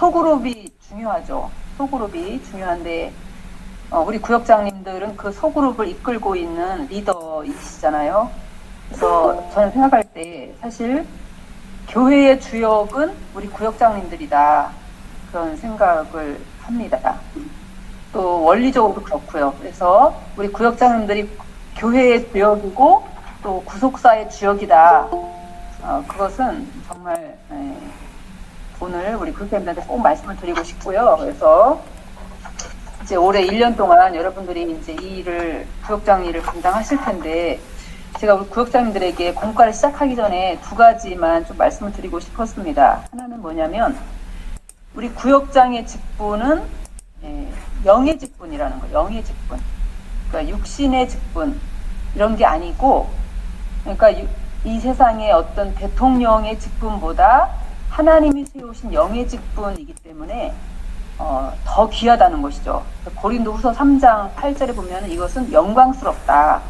소그룹이 중요하죠. 소그룹이 중요한데 우리 구역장님들은 그 소그룹을 이끌고 있는 리더이시잖아요. 그래서 저는 생각할 때 사실 교회의 주역은 우리 구역장님들이다. 그런 생각을 합니다. 또 원리적으로도 그렇고요. 그래서 우리 구역장님들이 교회의 주역이고 또 구속사의 주역이다. 그것은 정말 오늘 우리 구역장님들한테 꼭 말씀을 드리고 싶고요. 그래서 이제 올해 1년 동안 여러분들이 이제 이 일을, 구역장 일을 감당하실 텐데, 제가 우리 구역장님들에게 공과를 시작하기 전에 두 가지만 좀 말씀을 드리고 싶었습니다. 하나는 뭐냐면, 우리 구역장의 직분은 영의 직분이라는 거예요. 영의 직분. 그러니까 육신의 직분, 이런 게 아니고, 그러니까 이 세상의 어떤 대통령의 직분보다 하나님이 세우신 영의 직분이기 때문에 더 귀하다는 것이죠. 고린도후서 3장 8절에 보면 이것은 영광스럽다.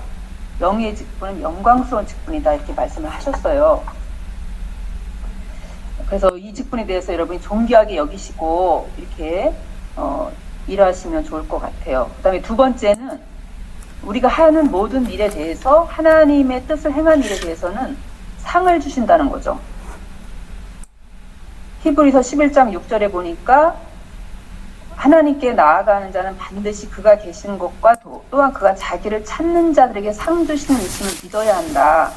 영의 직분은 영광스러운 직분이다. 이렇게 말씀을 하셨어요. 그래서 이 직분에 대해서 여러분이 존귀하게 여기시고 이렇게 일하시면 좋을 것 같아요. 그 다음에 두 번째는 우리가 하는 모든 일에 대해서 하나님의 뜻을 행한 일에 대해서는 상을 주신다는 거죠. 히브리서 11장 6절에 보니까 하나님께 나아가는 자는 반드시 그가 계신 것과 또한 그가 자기를 찾는 자들에게 상 주시는 이심을 믿어야 한다.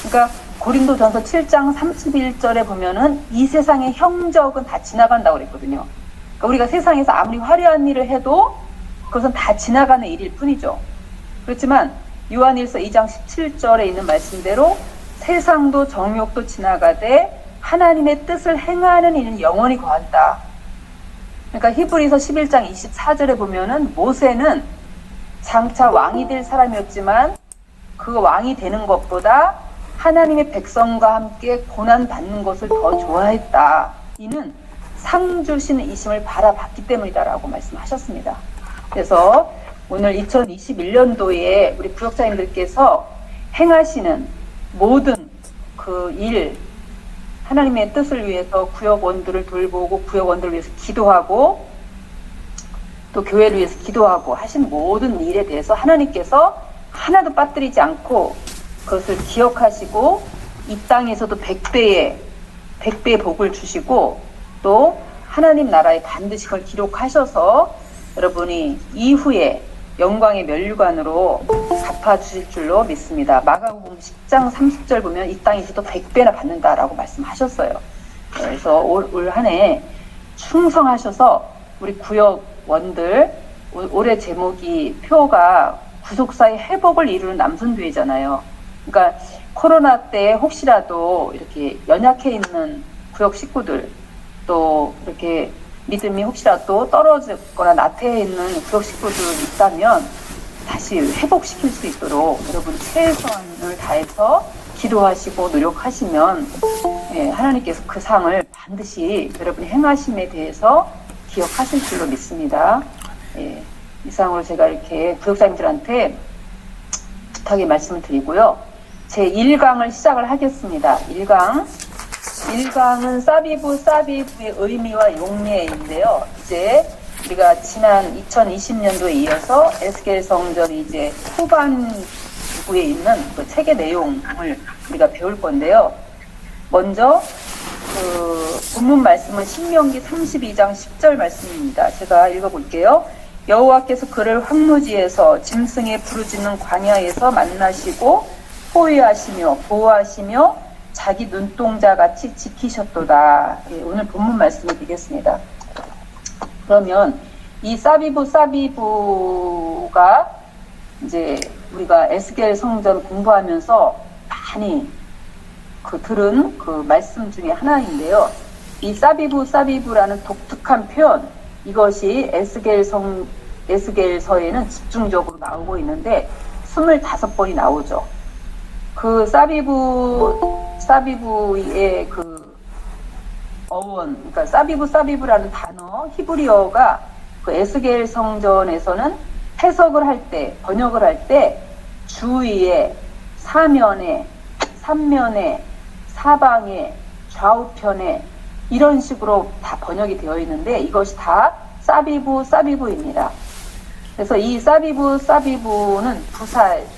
그러니까 고린도전서 7장 31절에 보면은 이 세상의 형적은 다 지나간다고 그랬거든요. 그러니까 우리가 세상에서 아무리 화려한 일을 해도 그것은 다 지나가는 일일 뿐이죠. 그렇지만 요한일서 2장 17절에 있는 말씀대로 세상도 정욕도 지나가되 하나님의 뜻을 행하는 이는 영원히 거한다. 그러니까 히브리서 11장 24절에 보면은 모세는 장차 왕이 될 사람이었지만 그 왕이 되는 것보다 하나님의 백성과 함께 고난 받는 것을 더 좋아했다. 이는 상 주시는 이심을 바라봤기 때문이다라고 말씀하셨습니다. 그래서 오늘 2021년도에 우리 구역장님들께서 행하시는 모든 그 일, 하나님의 뜻을 위해서 구역원들을 돌보고 구역원들을 위해서 기도하고 또 교회를 위해서 기도하고 하신 모든 일에 대해서 하나님께서 하나도 빠뜨리지 않고 그것을 기억하시고 이 땅에서도 100배의 복을 주시고 또 하나님 나라에 반드시 그걸 기록하셔서 여러분이 이후에 영광의 면류관으로 갚아주실 줄로 믿습니다. 마가복음 10장 30절 보면 이 땅에서도 100배나 받는다라고 말씀하셨어요. 그래서 올 한 해 충성하셔서 우리 구역원들, 올해 제목이 표가 구속사의 회복을 이루는 남선교회잖아요. 그러니까 코로나 때 혹시라도 이렇게 연약해 있는 구역 식구들, 또 이렇게 믿음이 혹시라도 떨어지거나 나태해 있는 구역 식구들 있다면 다시 회복시킬 수 있도록 여러분 최선을 다해서 기도하시고 노력하시면 하나님께서 그 상을 반드시 여러분이 행하심에 대해서 기억하실 줄로 믿습니다. 이상으로 제가 이렇게 구역장님들한테 부탁의 말씀을 드리고요. 제 1강을 시작을 하겠습니다. 1강은 사비부의 의미와 용례인데요. 이제 우리가 지난 2020년도에 이어서 에스겔 성전이 이제 후반부에 있는 그 책의 내용을 우리가 배울 건데요. 먼저 그 본문 말씀은 신명기 32장 10절 말씀입니다. 제가 읽어볼게요. 여호와께서 그를 황무지에서 짐승의 부르짖는 광야에서 만나시고 호위하시며 보호하시며 자기 눈동자같이 지키셨도다. 오늘 본문 말씀을 드리겠습니다. 그러면 이 사비부가 이제 우리가 에스겔 성전 공부하면서 많이 들은 그 말씀 중에 하나인데요. 이 사비부라는 독특한 표현, 이것이 에스겔서에는 집중적으로 나오고 있는데 25번이 나오죠. 그 사비부의 그 어원, 그러니까 사비부라는 단어, 히브리어가 그 에스겔 성전에서는 해석을 할 때, 번역을 할 때 주위에, 사면에, 삼면에, 사방에, 좌우편에 이런 식으로 다 번역이 되어 있는데 이것이 다 사비부입니다. 그래서 이 사비부는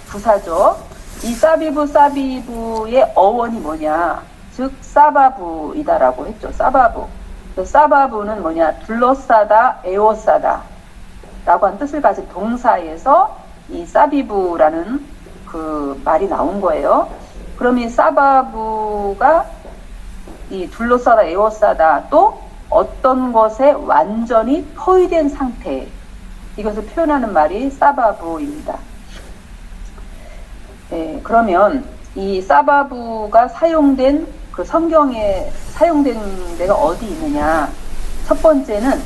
부사죠. 이 사비부의 어원이 뭐냐? 즉 사바부이다라고 했죠. 사바부. 사바부는 뭐냐? 둘러싸다, 에워싸다 라고 한 뜻을 가진 동사에서 이 사비부라는 그 말이 나온 거예요. 그럼 이 사바부가 이 둘러싸다, 에워싸다 또 어떤 것에 완전히 포위된 상태, 이것을 표현하는 말이 사바부입니다. 네, 그러면 이 사바부가 사용된 그 성경에 사용된 데가 어디 있느냐? 첫 번째는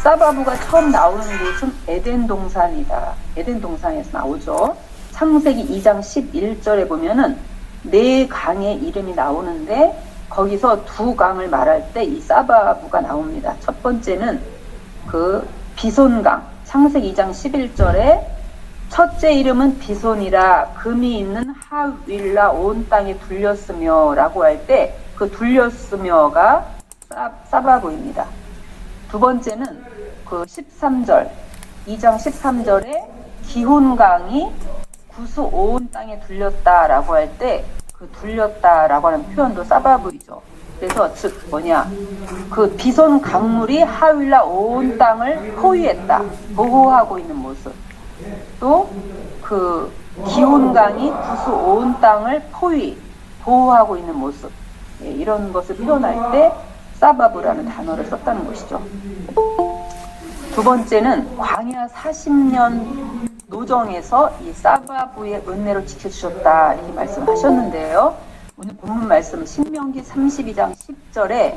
사바부가 처음 나오는 곳은 에덴 동산이다. 에덴 동산에서 나오죠. 창세기 2장 11절에 보면은 네 강의 이름이 나오는데 거기서 두 강을 말할 때 이 사바부가 나옵니다. 첫 번째는 그 비손강, 창세기 2장 11절에 첫째 이름은 비손이라 금이 있는 하윌라 온 땅에 둘렸으며 라고 할 때 그 둘렸으며가 사바부입니다. 두 번째는 그 13절, 2장 13절에 기혼강이 구수 온 땅에 둘렸다라고 할 때 그 둘렸다라고 하는 표현도 사바부이죠. 그래서 즉 뭐냐, 그 비손 강물이 하윌라 온 땅을 포위했다, 보호하고 있는 모습. 또 그 기온강이 구수 온 땅을 보호하고 있는 모습. 예, 이런 것을 표현할 때 사바부라는 단어를 썼다는 것이죠. 두 번째는 광야 40년 노정에서 이 사바부의 은혜로 지켜주셨다 이렇게 말씀하셨는데요. 오늘 본문 말씀 신명기 32장 10절에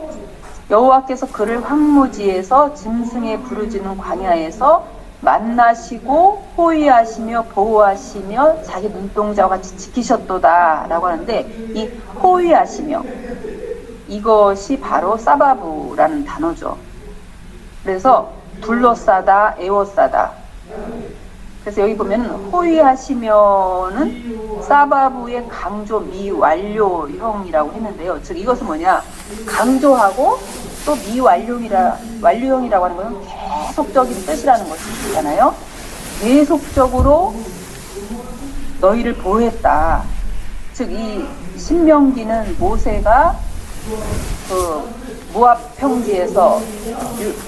여호와께서 그를 황무지에서 짐승에 부르짖는 광야에서 만나시고 호위하시며 보호하시며 자기 눈동자와 같이 지키셨도다 라고 하는데, 이 호위하시며 이것이 바로 사바부라는 단어죠. 그래서 둘러싸다, 에워싸다. 그래서 여기 보면 호위하시면은 사바부의 강조 미완료형이라고 했는데요. 즉 이것은 뭐냐, 강조하고 또 완료형이라고 하는 것은 계속적인 뜻이라는 것이잖아요. 계속적으로 너희를 보호했다. 즉 이 신명기는 모세가 그 모압 평지에서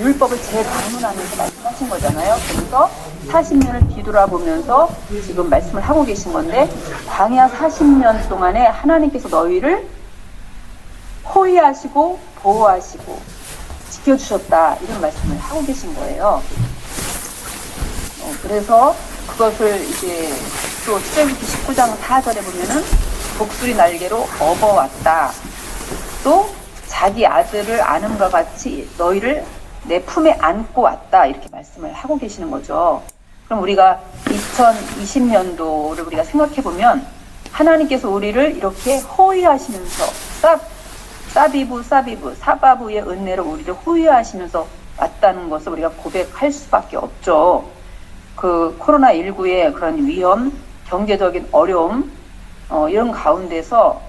율법을 재방문하면서 말씀하신 거잖아요. 그래서 40년을 뒤돌아보면서 지금 말씀을 하고 계신 건데, 광야 40년 동안에 하나님께서 너희를 호위하시고 보호하시고 지켜주셨다, 이런 말씀을 하고 계신 거예요. 그래서 그것을 이제 또 출애굽기 19장 4절에 보면은 독수리 날개로 업어왔다. 또 자기 아들을 안음과 같이 너희를 내 품에 안고 왔다, 이렇게 말씀을 하고 계시는 거죠. 그럼 우리가 2020년도를 우리가 생각해 보면 하나님께서 우리를 이렇게 호위하시면서 사바부의 은혜로 우리를 호위하시면서 왔다는 것을 우리가 고백할 수밖에 없죠. 그 코로나19의 그런 위험, 경제적인 어려움, 이런 가운데서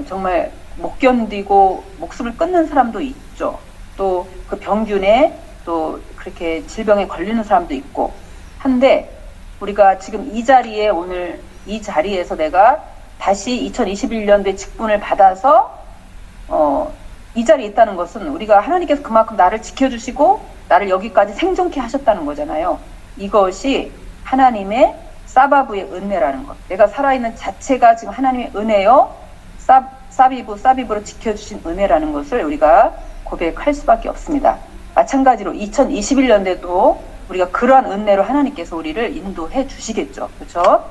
정말 못 견디고 목숨을 끊는 사람도 있죠. 또 그 병균에 또 그렇게 질병에 걸리는 사람도 있고 한데, 우리가 지금 이 자리에, 오늘 이 자리에서 내가 다시 2021년도에 직분을 받아서 이 자리에 있다는 것은 우리가 하나님께서 그만큼 나를 지켜주시고 나를 여기까지 생존케 하셨다는 거잖아요. 이것이 하나님의 사바부의 은혜라는 것. 내가 살아있는 자체가 지금 하나님의 은혜요, 사비부로 지켜주신 은혜라는 것을 우리가 고백할 수밖에 없습니다. 마찬가지로 2021년대도 우리가 그러한 은혜로 하나님께서 우리를 인도해 주시겠죠. 그렇죠?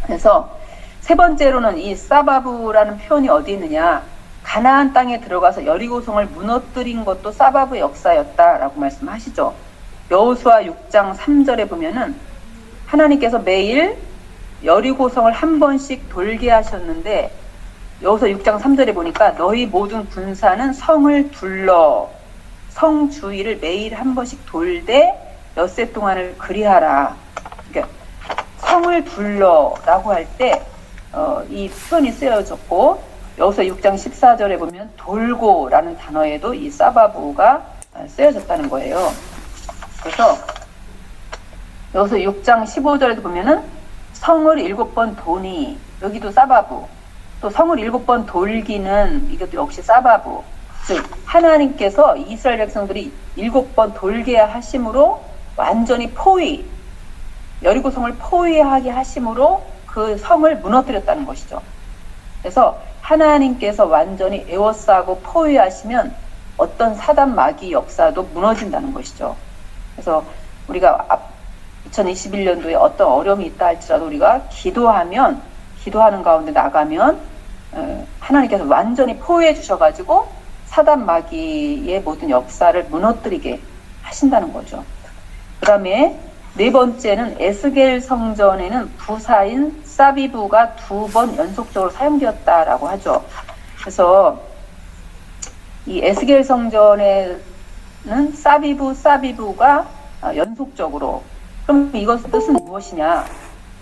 그래서 세 번째로는 이 사바부라는 표현이 어디 있느냐, 가나안 땅에 들어가서 여리고성을 무너뜨린 것도 사바부의 역사였다라고 말씀하시죠. 여호수아 6장 3절에 보면은 하나님께서 매일 여리고성을 한 번씩 돌게 하셨는데, 여호수아 6장 3절에 보니까 너희 모든 군사는 성을 둘러 성 주위를 매일 한 번씩 돌되 엿새 동안을 그리하라. 그러니까 성을 둘러라고 할 때 이 표현이 쓰여졌고, 여기서 6장 14절에 보면 돌고라는 단어에도 이 사바부가 쓰여졌다는 거예요. 그래서 여기서 6장 15절에도 보면은 성을 7번 도니, 여기도 사바부, 또 성을 7번 돌기는 이것도 역시 사바부. 즉 하나님께서 이스라엘 백성들이 7번 돌게 하심으로 완전히 포위, 여리고성을 포위하게 하심으로 그 성을 무너뜨렸다는 것이죠. 그래서 하나님께서 완전히 에워싸고 포위하시면 어떤 사단 마귀 역사도 무너진다는 것이죠. 그래서 우리가 2021년도에 어떤 어려움이 있다 할지라도 우리가 기도하는 가운데 나가면 하나님께서 완전히 포위해 주셔가지고 사단 마귀의 모든 역사를 무너뜨리게 하신다는 거죠. 그 다음에 네 번째는 에스겔 성전에는 부사인 사비부가 2번 연속적으로 사용되었다라고 하죠. 그래서 이 에스겔 성전에는 사비부가 연속적으로, 그럼 이것의 뜻은 무엇이냐?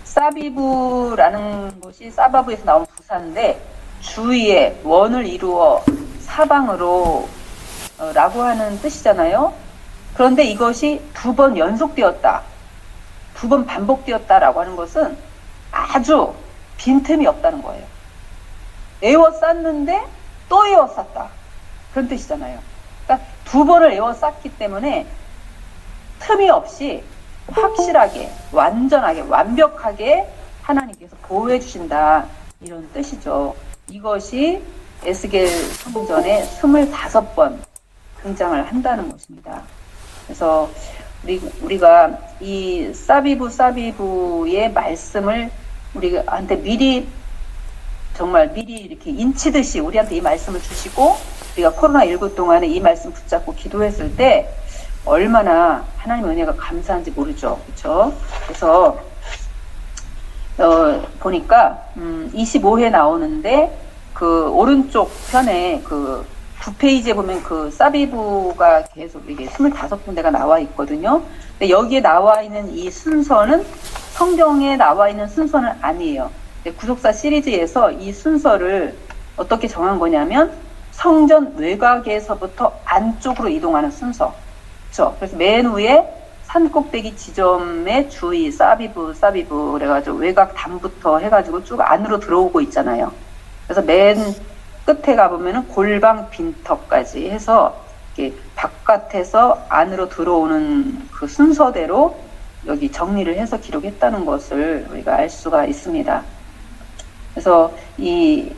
사비부라는 것이 사바부에서 나온 부사인데 주위에 원을 이루어 사방으로 라고 하는 뜻이잖아요. 그런데 이것이 2번 연속되었다, 2번 반복되었다라고 하는 것은 아주 빈틈이 없다는 거예요. 에워쌌는데 또 에워쌌다, 그런 뜻이잖아요. 그러니까 2번을 에워쌌기 때문에 틈이 없이 확실하게, 완전하게, 완벽하게 하나님께서 보호해 주신다, 이런 뜻이죠. 이것이 에스겔 성전에 25번 등장을 한다는 것입니다. 그래서 우리가 이 사비부의 말씀을 우리한테 미리 이렇게 인치듯이 우리한테 이 말씀을 주시고 우리가 코로나19 동안에 이 말씀 붙잡고 기도했을 때 얼마나 하나님 은혜가 감사한지 모르죠. 그렇죠? 그래서 보니까 25회 나오는데 그 오른쪽 편에 그 9페이지에 보면 그 사비부가 계속 이게 25군데가 나와 있거든요. 근데 여기에 나와 있는 이 순서는 성경에 나와 있는 순서는 아니에요. 구속사 시리즈에서 이 순서를 어떻게 정한 거냐면 성전 외곽에서부터 안쪽으로 이동하는 순서. 그렇죠? 그래서 맨 위에 산꼭대기 지점의 주의 사비부 그래가지고 외곽 담부터 해가지고 쭉 안으로 들어오고 있잖아요. 그래서 맨 끝에 가보면은 골방 빈터까지 해서 이렇게 바깥에서 안으로 들어오는 그 순서대로 여기 정리를 해서 기록했다는 것을 우리가 알 수가 있습니다. 그래서 이제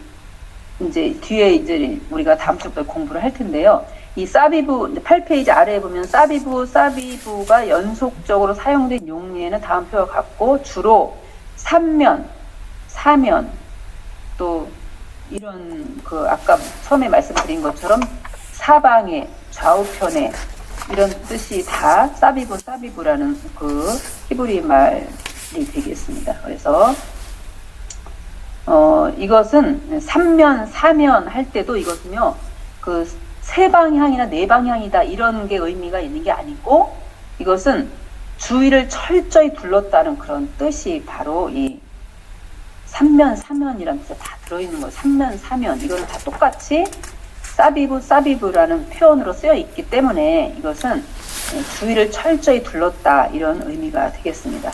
뒤에 이제 우리가 다음 주부터 공부를 할 텐데요. 이 사비부 8페이지 아래에 보면 사비부가 연속적으로 사용된 용례는 다음 표와 같고 주로 3면, 4면 또 이런 그 아까 처음에 말씀드린 것처럼 사방에 좌우편에 이런 뜻이 다 사비부라는 그 히브리 말이 되겠습니다. 그래서 이것은 3면, 4면 할 때도 이것은요, 그 세 방향이나 네 방향이다 이런 게 의미가 있는 게 아니고 이것은 주위를 철저히 둘렀다는 그런 뜻이 바로 이 3면, 4면이라는 뜻에 다 들어있는 거예요. 3면, 4면 이거는 다 똑같이 사비부라는 표현으로 쓰여 있기 때문에 이것은 주위를 철저히 둘렀다 이런 의미가 되겠습니다.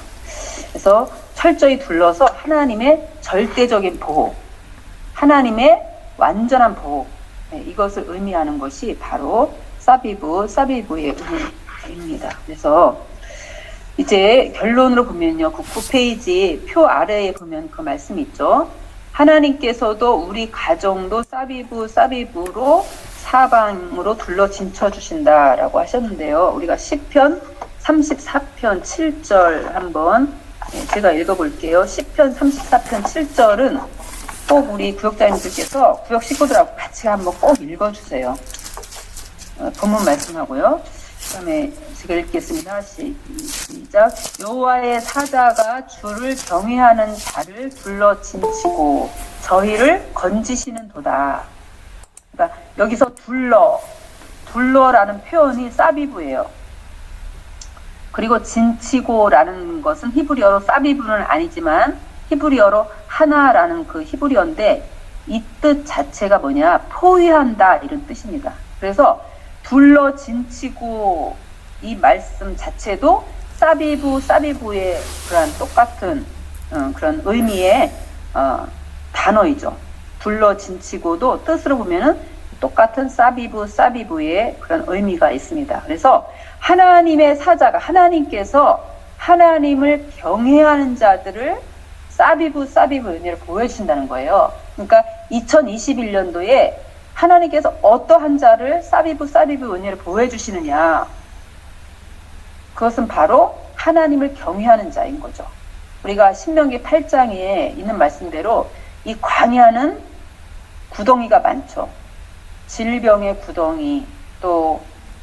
그래서 철저히 둘러서 하나님의 절대적인 보호, 하나님의 완전한 보호, 이것을 의미하는 것이 바로 사비부의 의미입니다. 그래서 이제 결론으로 보면요, 그 9페이지 표 아래에 보면 그 말씀이 있죠. 하나님께서도 우리 가정도 사비부로 사방으로 둘러 진쳐 주신다라고 하셨는데요. 우리가 시편 34편 7절 한번 제가 읽어볼게요. 시편 34편 7절은 꼭 우리 구역자님들께서 구역 식구들하고 같이 한번 꼭 읽어주세요. 본문 말씀하고요. 그 다음에 제가 읽겠습니다. 시작. 여호와의 사자가 주를 경외하는 자를 둘러 진치고 저희를 건지시는 도다. 그러니까 여기서 둘러라는 표현이 사비부예요. 그리고 진치고라는 것은 히브리어로 사비부는 아니지만 히브리어로 하나라는 그 히브리어인데 이 뜻 자체가 뭐냐? 포위한다 이런 뜻입니다. 그래서 둘러 진치고 이 말씀 자체도 사비부의 그런 똑같은 그런 의미의 단어이죠. 둘러 진치고도 뜻으로 보면은 똑같은 사비부의 그런 의미가 있습니다. 그래서 하나님의 사자가 하나님께서 하나님을 경외하는 자들을 사비부 의미를 보여주신다는 거예요. 그러니까 2021년도에 하나님께서 어떠한 자를 사비부 의미를 보여주시느냐. 그것은 바로 하나님을 경외하는 자인 거죠. 우리가 신명기 8장에 있는 말씀대로 이 광야는 구덩이가 많죠. 질병의 구덩이, 또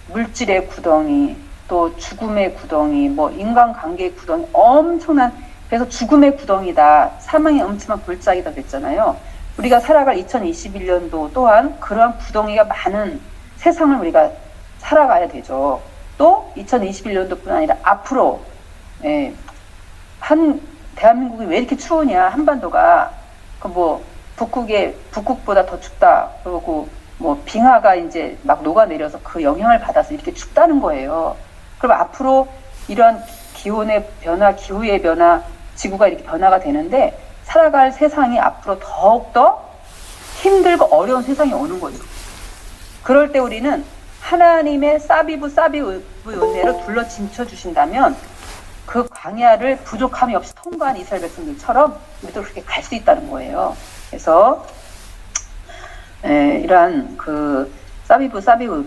물질의 구덩이, 또 죽음의 구덩이, 뭐 인간관계의 구덩이, 엄청난, 그래서 죽음의 구덩이다. 사망의 엄청난 골짜기가 됐잖아요. 우리가 살아갈 2021년도 또한 그러한 구덩이가 많은 세상을 우리가 살아가야 되죠. 또 2021년도뿐 아니라 앞으로 대한민국이 왜 이렇게 추우냐, 한반도가 북극보다 더 춥다. 그리고 뭐 빙하가 이제 막 녹아내려서 그 영향을 받아서 이렇게 춥다는 거예요. 그럼 앞으로 이런 기온의 변화, 기후의 변화, 지구가 이렇게 변화가 되는데 살아갈 세상이 앞으로 더욱더 힘들고 어려운 세상이 오는 거죠. 그럴 때 우리는 하나님의 사비부 은혜로 둘러 진쳐 주신다면 그 광야를 부족함이 없이 통과한 이스라엘 백성들처럼 우리도 그렇게 갈 수 있다는 거예요. 그래서 이러한 그 사비부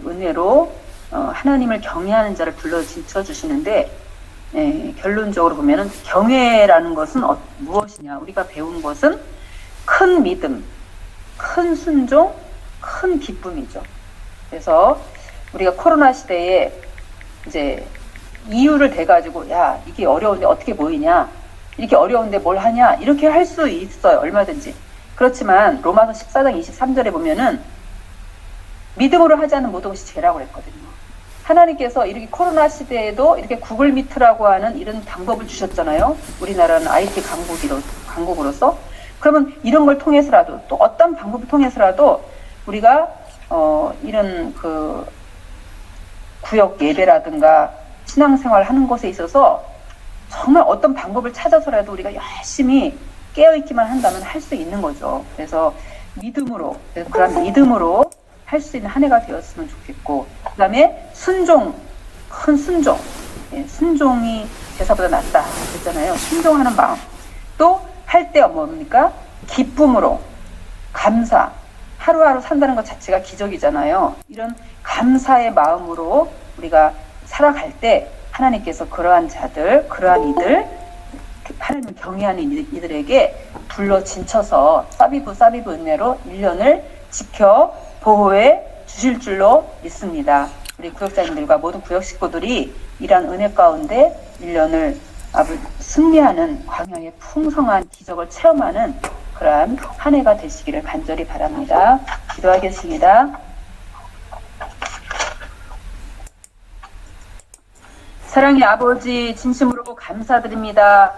은혜로 하나님을 경외하는 자를 불러 진쳐 주시는데 결론적으로 보면은 경외라는 것은 무엇이냐? 우리가 배운 것은 큰 믿음, 큰 순종, 큰 기쁨이죠. 그래서 우리가 코로나 시대에 이제 이유를 대가지고 야 이게 어려운데 어떻게 모이냐, 이렇게 어려운데 뭘 하냐, 이렇게 할 수 있어요. 얼마든지. 그렇지만 로마서 14장 23절에 보면은 믿음으로 하지 않는 모든 것이 죄라고 그랬거든요. 하나님께서 이렇게 코로나 시대에도 이렇게 구글 미트라고 하는 이런 방법을 주셨잖아요. 우리나라는 IT 강국으로서. 그러면 이런 걸 통해서라도 또 어떤 방법을 통해서라도 우리가 이런 그 구역 예배라든가 신앙생활 하는 것에 있어서 정말 어떤 방법을 찾아서라도 우리가 열심히 깨어있기만 한다면 할 수 있는 거죠. 그래서 그런 믿음으로 할 수 있는 한 해가 되었으면 좋겠고, 그 다음에 큰 순종. 순종이 제사보다 낫다 그랬잖아요. 순종하는 마음. 또 할 때 뭡니까? 기쁨으로, 감사. 하루하루 산다는 것 자체가 기적이잖아요. 이런 감사의 마음으로 우리가 살아갈 때 하나님께서 그러한 이들, 하나님을 경외하는 이들에게 불러 진쳐서 사비부 은혜로 1년을 지켜 보호해 주실 줄로 믿습니다. 우리 구역장님들과 모든 구역 식구들이 이러한 은혜 가운데 1년을 승리하는 광야의 풍성한 기적을 체험하는 그러한 한 해가 되시기를 간절히 바랍니다. 기도하겠습니다. 사랑의 아버지, 진심으로 감사드립니다.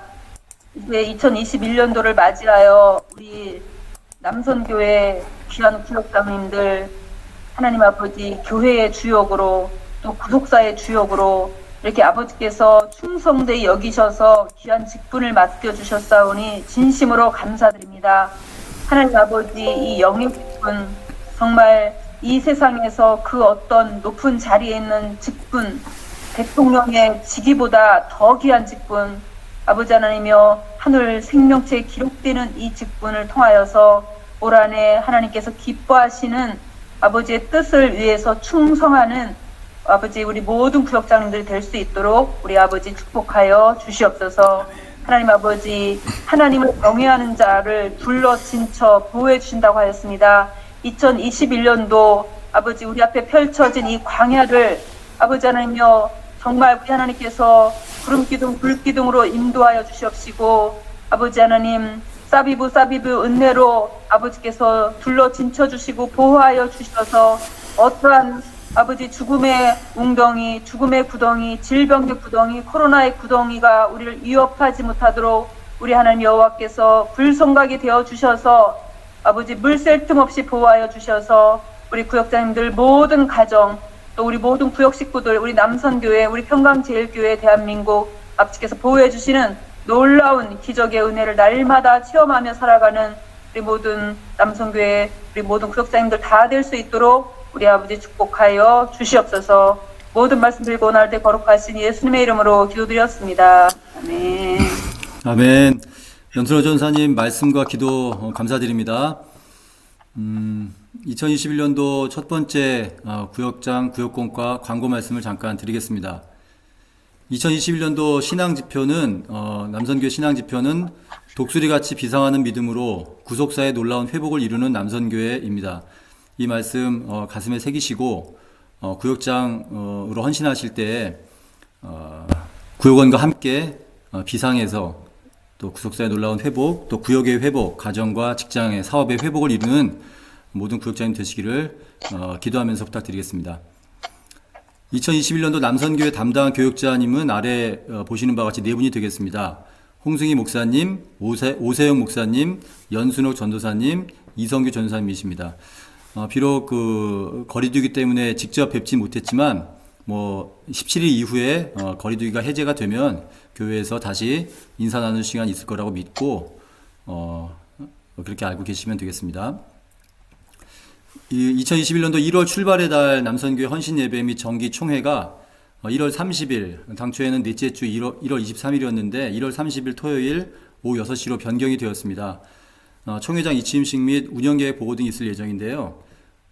이제 2021년도를 맞이하여 우리 남선교회 귀한 구역장님들, 하나님 아버지 교회의 주역으로 또 구속사의 주역으로 이렇게 아버지께서 충성되이 여기셔서 귀한 직분을 맡겨주셨사오니 진심으로 감사드립니다. 하나님 아버지, 이 영의 직분, 정말 이 세상에서 그 어떤 높은 자리에 있는 직분, 대통령의 직위보다 더 귀한 직분, 아버지 하나님이여 하늘 생명체에 기록되는 이 직분을 통하여서 올 한해 하나님께서 기뻐하시는 아버지의 뜻을 위해서 충성하는 아버지 우리 모든 구역장님들이 될 수 있도록 우리 아버지 축복하여 주시옵소서. 하나님 아버지, 하나님을 경외하는 자를 불러 진쳐 보호해 주신다고 하였습니다. 2021년도 아버지 우리 앞에 펼쳐진 이 광야를 아버지 하나님이여 정말 우리 하나님께서 구름기둥 불기둥으로 인도하여 주시옵시고, 아버지 하나님 사비부 은혜로 아버지께서 둘러 진쳐 주시고 보호하여 주셔서 어떠한 아버지 죽음의 웅덩이, 죽음의 구덩이, 질병의 구덩이, 코로나의 구덩이가 우리를 위협하지 못하도록 우리 하나님 여호와께서 불성각이 되어 주셔서 아버지 물 셀 틈 없이 보호하여 주셔서 우리 구역장님들 모든 가정, 또 우리 모든 구역 식구들, 우리 남선교회, 우리 평강제일교회, 대한민국 아버지께서 보호해 주시는 놀라운 기적의 은혜를 날마다 체험하며 살아가는 우리 모든 남선교회, 우리 모든 구역장님들 다 될 수 있도록 우리 아버지 축복하여 주시옵소서. 모든 말씀 드리고 오늘 때 거룩하신 예수님의 이름으로 기도드렸습니다. 아멘. 아멘. 연순호 전사님 말씀과 기도 감사드립니다. 2021년도 첫 번째 구역장 구역공과 광고 말씀을 잠깐 드리겠습니다. 2021년도 신앙지표는 남선교회 신앙지표는 독수리같이 비상하는 믿음으로 구속사의 놀라운 회복을 이루는 남선교회입니다. 이 말씀 가슴에 새기시고 구역장으로 헌신하실 때 구역원과 함께 비상에서 또 구속사의 놀라운 회복, 또 구역의 회복, 가정과 직장의 사업의 회복을 이루는 모든 구역장님 되시기를 기도하면서 부탁드리겠습니다. 2021년도 남선교회 담당 교역자님은 아래 보시는 바와 같이 네 분이 되겠습니다. 홍승희 목사님, 오세영 목사님, 연순옥 전도사님, 이성규 전도사님이십니다. 비록 그 거리두기 때문에 직접 뵙지 못했지만 17일 이후에 거리두기가 해제가 되면 교회에서 다시 인사 나누는 시간이 있을 거라고 믿고 그렇게 알고 계시면 되겠습니다. 2021년도 1월 출발의 달 남선교회 헌신 예배 및 정기 총회가 1월 30일, 당초에는 넷째 주 1월 23일이었는데 1월 30일 토요일 오후 6시로 변경이 되었습니다. 총회장 이취임식 및 운영계획 보고 등이 있을 예정인데요.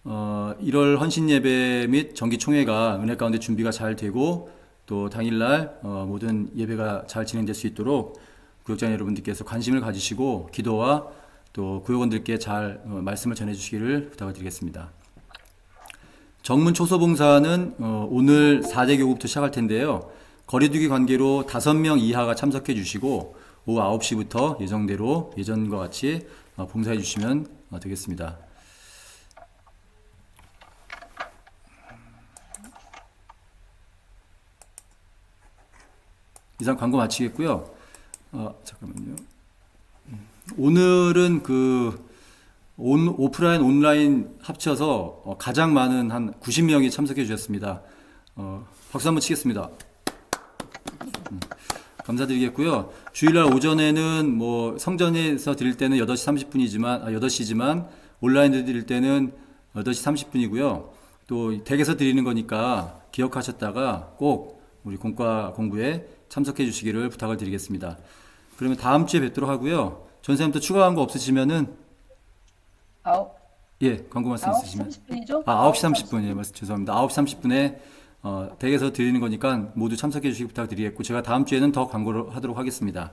1월 헌신 예배 및 정기 총회가 은혜 가운데 준비가 잘 되고 또 당일날 모든 예배가 잘 진행될 수 있도록 구역장 여러분들께서 관심을 가지시고 기도와 또 구역원들께 잘 말씀을 전해주시기를 부탁을 드리겠습니다. 정문 초소봉사는 오늘 4대 교구부터 시작할 텐데요. 거리두기 관계로 5명 이하가 참석해 주시고 오후 9시부터 예정대로 예전과 같이 봉사해 주시면 되겠습니다. 이상 광고 마치겠고요. 잠깐만요. 오늘은 오프라인, 온라인 합쳐서 가장 많은 한 90명이 참석해 주셨습니다. 박수 한번 치겠습니다. 감사드리겠고요. 주일날 오전에는 성전에서 드릴 때는 8시지만 온라인으로 드릴 때는 8시 30분이고요. 또 댁에서 드리는 거니까 기억하셨다가 꼭 우리 공과 공부에 참석해 주시기를 부탁을 드리겠습니다. 그러면 다음 주에 뵙도록 하고요. 전사님 또 추가 광고 없으시면은 광고 말씀 있으시면 30분이죠? 9시 30분 예, 죄송합니다. 9시 30분에 댁에서 드리는 거니까 모두 참석해 주시기 부탁드리겠고 제가 다음 주에는 더 광고를 하도록 하겠습니다.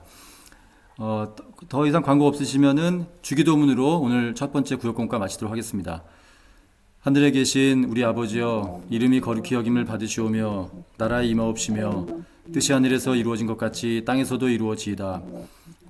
더 이상 광고 없으시면은 주기도문으로 오늘 첫 번째 구역공과 마치도록 하겠습니다. 하늘에 계신 우리 아버지여, 이름이 거룩히 여김을 받으시오며 나라의 임하옵시며 뜻이 하늘에서 이루어진 것 같이 땅에서도 이루어지이다.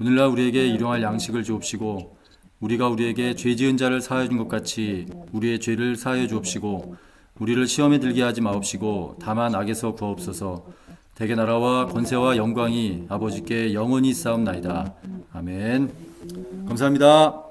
오늘날 우리에게 일용할 양식을 주옵시고 우리가 우리에게 죄 지은 자를 사하여 준 것 같이 우리의 죄를 사하여 주옵시고 우리를 시험에 들게 하지 마옵시고 다만 악에서 구하옵소서. 대개 나라와 권세와 영광이 아버지께 영원히 있사옵나이다. 아멘. 감사합니다.